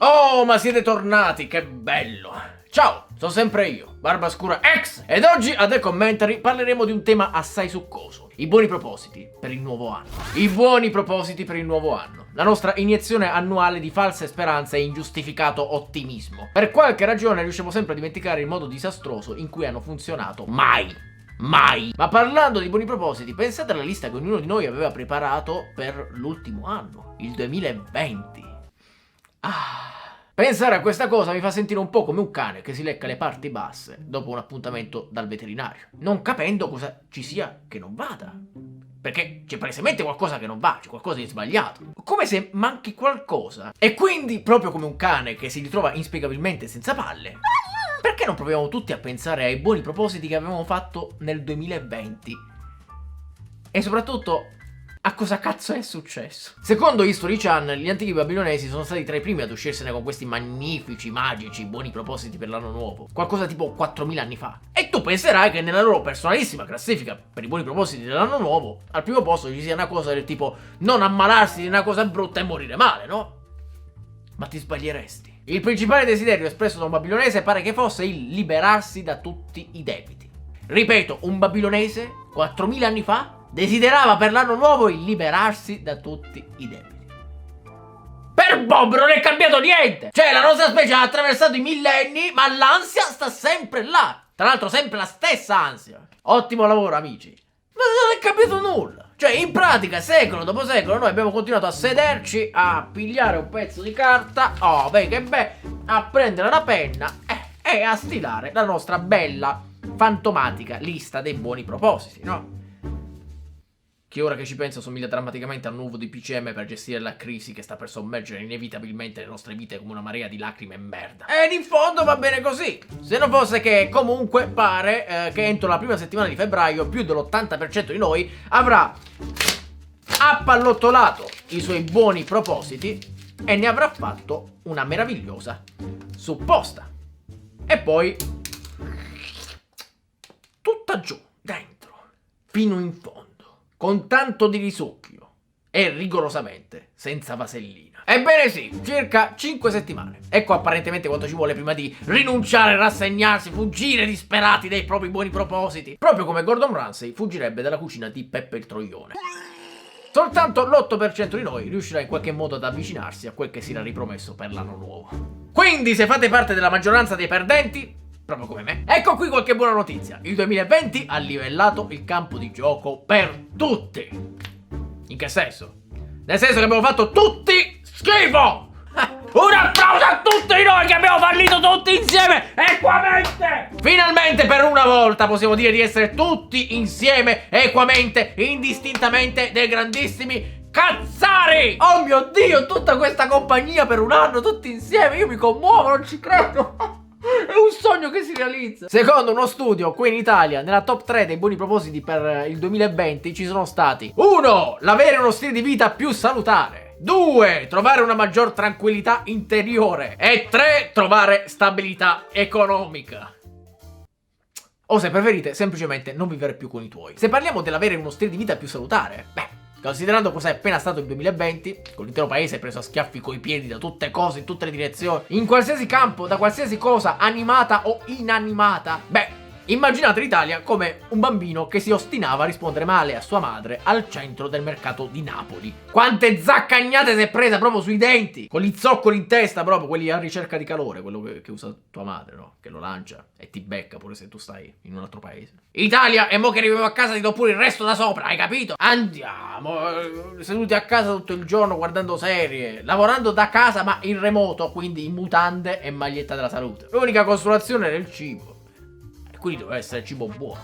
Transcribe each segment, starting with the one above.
Oh, ma siete tornati, che bello! Ciao, sono sempre io, Barbascura X, ed oggi a The Commentary parleremo di un tema assai succoso: i buoni propositi per il nuovo anno. I buoni propositi per il nuovo anno. La nostra iniezione annuale di false speranze e ingiustificato ottimismo. Per qualche ragione riusciamo sempre a dimenticare il modo disastroso in cui hanno funzionato mai. Ma parlando di buoni propositi, pensate alla lista che ognuno di noi aveva preparato per l'ultimo anno, il 2020. Pensare a questa cosa mi fa sentire un po' come un cane che si lecca le parti basse dopo un appuntamento dal veterinario, non capendo cosa ci sia che non vada. Perché c'è palesemente qualcosa che non va, c'è qualcosa di sbagliato. Come se manchi qualcosa. E quindi, proprio come un cane che si ritrova inspiegabilmente senza palle, perché non proviamo tutti a pensare ai buoni propositi che avevamo fatto nel 2020? E soprattutto, a cosa cazzo è successo? Secondo History Channel, gli antichi babilonesi sono stati tra i primi ad uscirsene con questi magnifici, magici, buoni propositi per l'anno nuovo. Qualcosa tipo 4000 anni fa. E tu penserai che nella loro personalissima classifica per i buoni propositi dell'anno nuovo, al primo posto ci sia una cosa del tipo non ammalarsi di una cosa brutta e morire male, no? Ma ti sbaglieresti. Il principale desiderio espresso da un babilonese pare che fosse il liberarsi da tutti i debiti. Ripeto, un babilonese 4000 anni fa desiderava per l'anno nuovo il liberarsi da tutti i debiti. Per Bob non è cambiato niente! Cioè, la nostra specie ha attraversato i millenni, ma l'ansia sta sempre là. Tra l'altro sempre la stessa ansia. Ottimo lavoro, amici. Ma non è cambiato nulla. Cioè, in pratica, secolo dopo secolo, noi abbiamo continuato a sederci, a pigliare un pezzo di carta, oh, beh, che a prendere la penna e a stilare la nostra bella, fantomatica lista dei buoni propositi, no? Che ora che ci penso somiglia drammaticamente al nuovo DPCM per gestire la crisi che sta per sommergere inevitabilmente le nostre vite come una marea di lacrime e merda. Ed in fondo va bene così. Se non fosse che comunque pare che entro la prima settimana di febbraio più dell'80% di noi avrà appallottolato i suoi buoni propositi e ne avrà fatto una meravigliosa supposta. E poi tutta giù, dentro, fino in fondo, con tanto di risucchio e rigorosamente senza vasellina. Ebbene sì, circa 5 settimane. Ecco apparentemente quanto ci vuole prima di rinunciare, rassegnarsi, fuggire disperati dai propri buoni propositi. Proprio come Gordon Ramsay fuggirebbe dalla cucina di Peppe il Troione. Soltanto l'8% di noi riuscirà in qualche modo ad avvicinarsi a quel che si era ripromesso per l'anno nuovo. Quindi, se fate parte della maggioranza dei perdenti, proprio come me, ecco qui qualche buona notizia. Il 2020 ha livellato il campo di gioco per tutti. In che senso? Nel senso che abbiamo fatto tutti schifo! Un applauso a tutti noi che abbiamo fallito tutti insieme equamente! Finalmente per una volta possiamo dire di essere tutti insieme equamente, indistintamente dei grandissimi cazzari! Oh mio Dio, tutta questa compagnia per un anno tutti insieme, io mi commuovo, non ci credo! È un sogno che si realizza. Secondo uno studio qui in Italia, nella top 3 dei buoni propositi per il 2020 ci sono stati: 1. L'avere uno stile di vita più salutare. 2. Trovare una maggior tranquillità interiore. E 3. Trovare stabilità economica. O se preferite, semplicemente non vivere più con i tuoi. Se parliamo dell'avere uno stile di vita più salutare, considerando cosa è appena stato il 2020, con l'intero paese preso a schiaffi coi piedi da tutte cose, in tutte le direzioni, in qualsiasi campo, da qualsiasi cosa, animata o inanimata, immaginate l'Italia come un bambino che si ostinava a rispondere male a sua madre al centro del mercato di Napoli. Quante zaccagnate si è presa proprio sui denti, con gli zoccoli in testa proprio, quelli a ricerca di calore, quello che usa tua madre, no? Che lo lancia e ti becca pure se tu stai in un altro paese. Italia, e mo che arriviamo a casa ti do pure il resto da sopra, hai capito? Andiamo, seduti a casa tutto il giorno guardando serie, lavorando da casa ma in remoto, quindi in mutande e maglietta della salute. L'unica consolazione era il cibo. Quindi doveva essere cibo buono,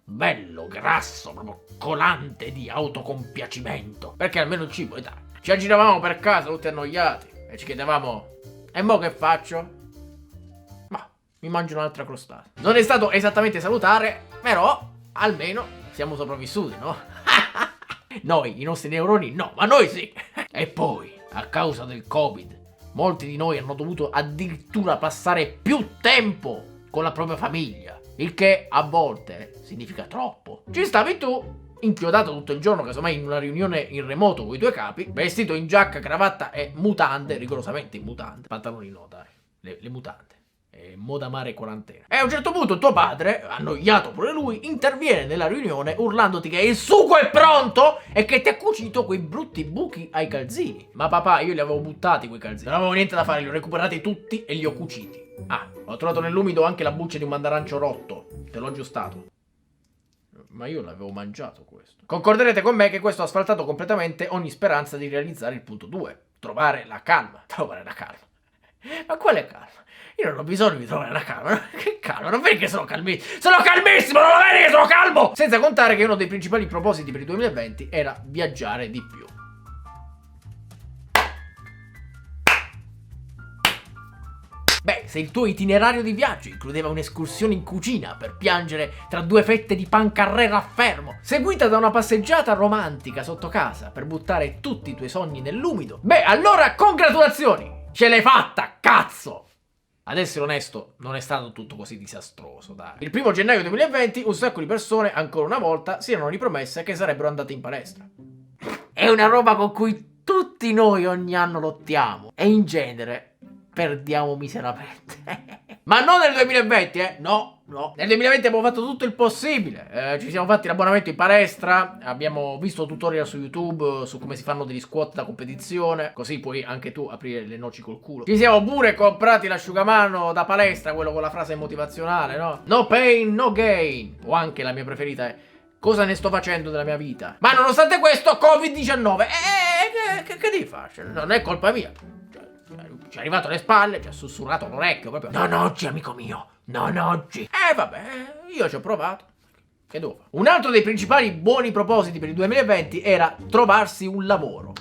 bello, grasso, proprio colante di autocompiacimento. Perché almeno il cibo, dai. Ci aggiravamo per casa tutti annoiati e ci chiedevamo: e mo che faccio? Ma mi mangio un'altra crostata. Non è stato esattamente salutare, però almeno siamo sopravvissuti, no? Noi, i nostri neuroni no, ma noi sì. E poi, a causa del Covid, molti di noi hanno dovuto addirittura passare più tempo con la propria famiglia. Il che a volte significa troppo. Ci stavi tu inchiodato tutto il giorno, casomai in una riunione in remoto con i tuoi capi, vestito in giacca, cravatta e mutande, rigorosamente in mutande, pantaloni no dai, le mutande. Moda mare quarantena. E a un certo punto tuo padre, annoiato pure lui, interviene nella riunione urlandoti che il sugo è pronto e che ti ha cucito quei brutti buchi ai calzini. Ma papà, io li avevo buttati quei calzini. Non avevo niente da fare, li ho recuperati tutti e li ho cuciti. Ah, ho trovato nell'umido anche la buccia di un mandarancio rotto. Te l'ho aggiustato. Ma io l'avevo mangiato questo. Concorderete con me che questo ha asfaltato completamente ogni speranza di realizzare il punto 2. Trovare la calma. Trovare la calma. Ma quale calma? Io non ho bisogno di trovare la calma. Che calma? Non vedi che sono calmissimo? Sono calmissimo! Non lo vedi che sono calmo? Senza contare che uno dei principali propositi per il 2020 era viaggiare di più. Beh, se il tuo itinerario di viaggio includeva un'escursione in cucina per piangere tra 2 fette di pan carré raffermo, seguita da una passeggiata romantica sotto casa per buttare tutti i tuoi sogni nell'umido, beh, allora congratulazioni! Ce l'hai fatta, cazzo! Ad essere onesto, non è stato tutto così disastroso, dai. Il 1° gennaio 2020 un sacco di persone, ancora una volta, si erano ripromesse che sarebbero andate in palestra. È una roba con cui tutti noi ogni anno lottiamo e in genere perdiamo miseramente. Ma non nel 2020, no. Nel 2020 abbiamo fatto tutto il possibile. Ci siamo fatti l'abbonamento in palestra, abbiamo visto tutorial su YouTube su come si fanno degli squat da competizione, così puoi anche tu aprire le noci col culo. Ci siamo pure comprati l'asciugamano da palestra, quello con la frase motivazionale, no? No pain, no gain. O anche la mia preferita è: cosa ne sto facendo della mia vita? Ma nonostante questo, Covid-19, che devi fare? Non è colpa mia. Ci è arrivato alle spalle, ci ha sussurrato l'orecchio proprio. Non oggi, amico mio, non oggi. Vabbè, io ci ho provato. Che devo fare? Un altro dei principali buoni propositi per il 2020 era trovarsi un lavoro.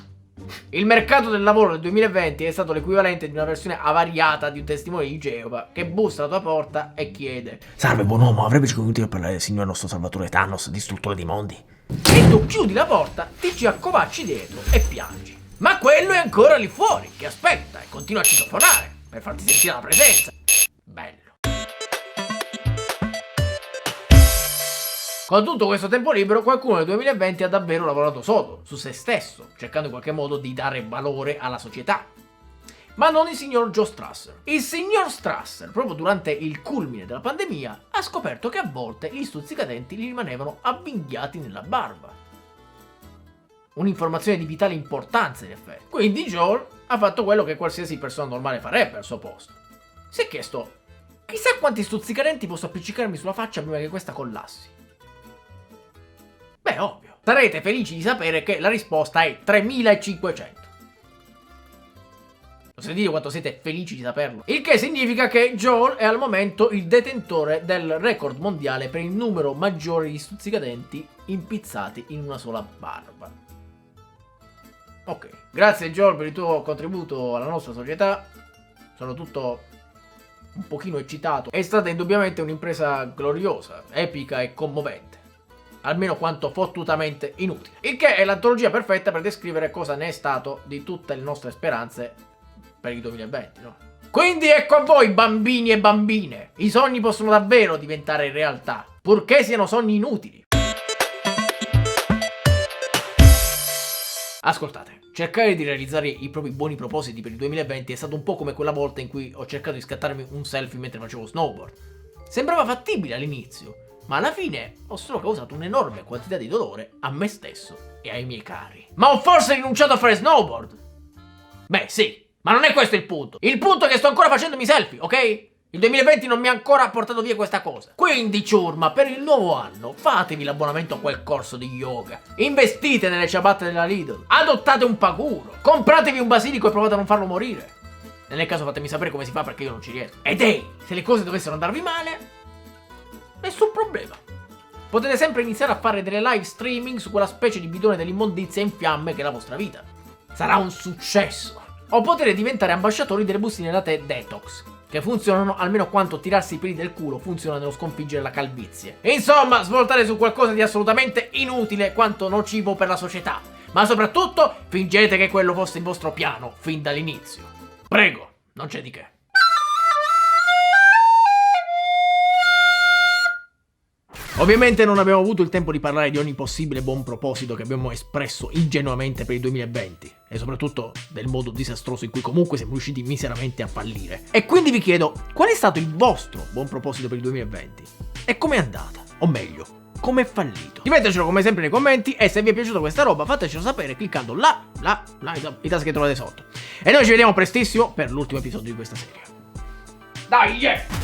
Il mercato del lavoro del 2020 è stato l'equivalente di una versione avariata di un testimone di Geova che bussa alla tua porta e chiede: salve buon uomo, avrebbe 5 minuti per parlare del signor nostro Salvatore Thanos, distruttore dei mondi? E tu chiudi la porta, ti ci accovacci dietro e piangi. Ma quello è ancora lì fuori, che aspetta e continua a citofonare per farti sentire la presenza. Bello. Con tutto questo tempo libero, qualcuno nel 2020 ha davvero lavorato sodo, su se stesso, cercando in qualche modo di dare valore alla società. Ma non il signor Joe Strasser. Il signor Strasser, proprio durante il culmine della pandemia, ha scoperto che a volte gli stuzzicadenti gli rimanevano avvinghiati nella barba. Un'informazione di vitale importanza, in effetti. Quindi Joel ha fatto quello che qualsiasi persona normale farebbe al suo posto. Si è chiesto: chissà quanti stuzzicadenti posso appiccicarmi sulla faccia prima che questa collassi. Beh, ovvio. Sarete felici di sapere che la risposta è 3500. Non so dire quanto siete felici di saperlo. Il che significa che Joel è al momento il detentore del record mondiale per il numero maggiore di stuzzicadenti impizzati in una sola barba. Ok, grazie Joel per il tuo contributo alla nostra società. Sono tutto un pochino eccitato. È stata indubbiamente un'impresa gloriosa, epica e commovente. Almeno quanto fottutamente inutile. Il che è l'antologia perfetta per descrivere cosa ne è stato di tutte le nostre speranze per il 2020, no? Quindi ecco a voi, bambini e bambine. I sogni possono davvero diventare realtà, purché siano sogni inutili. Ascoltate, cercare di realizzare i propri buoni propositi per il 2020 è stato un po' come quella volta in cui ho cercato di scattarmi un selfie mentre facevo snowboard. Sembrava fattibile all'inizio, ma alla fine ho solo causato un'enorme quantità di dolore a me stesso e ai miei cari. Ma ho forse rinunciato a fare snowboard? Beh, sì, ma non è questo il punto. Il punto è che sto ancora facendomi selfie, ok? Il 2020 non mi ha ancora portato via questa cosa. Quindi, ciurma, per il nuovo anno fatevi l'abbonamento a quel corso di yoga. Investite nelle ciabatte della Lidl. Adottate un paguro. Compratevi un basilico e provate a non farlo morire. Nel caso fatemi sapere come si fa, perché io non ci riesco. Ed se le cose dovessero andarvi male, nessun problema. Potete sempre iniziare a fare delle live streaming su quella specie di bidone dell'immondizia in fiamme che è la vostra vita. Sarà un successo. O potete diventare ambasciatori delle bustine latte detox, che funzionano almeno quanto tirarsi i peli del culo funziona nello sconfiggere la calvizie. Insomma, svoltare su qualcosa di assolutamente inutile quanto nocivo per la società. Ma soprattutto, fingete che quello fosse il vostro piano fin dall'inizio. Prego, non c'è di che. Ovviamente non abbiamo avuto il tempo di parlare di ogni possibile buon proposito che abbiamo espresso ingenuamente per il 2020 e soprattutto del modo disastroso in cui comunque siamo riusciti miseramente a fallire. E quindi vi chiedo, qual è stato il vostro buon proposito per il 2020? E com'è andata? O meglio, come è fallito? Scrivetecelo come sempre nei commenti e se vi è piaciuta questa roba fatecelo sapere cliccando i tasti che trovate sotto. E noi ci vediamo prestissimo per l'ultimo episodio di questa serie. Dai, yeah!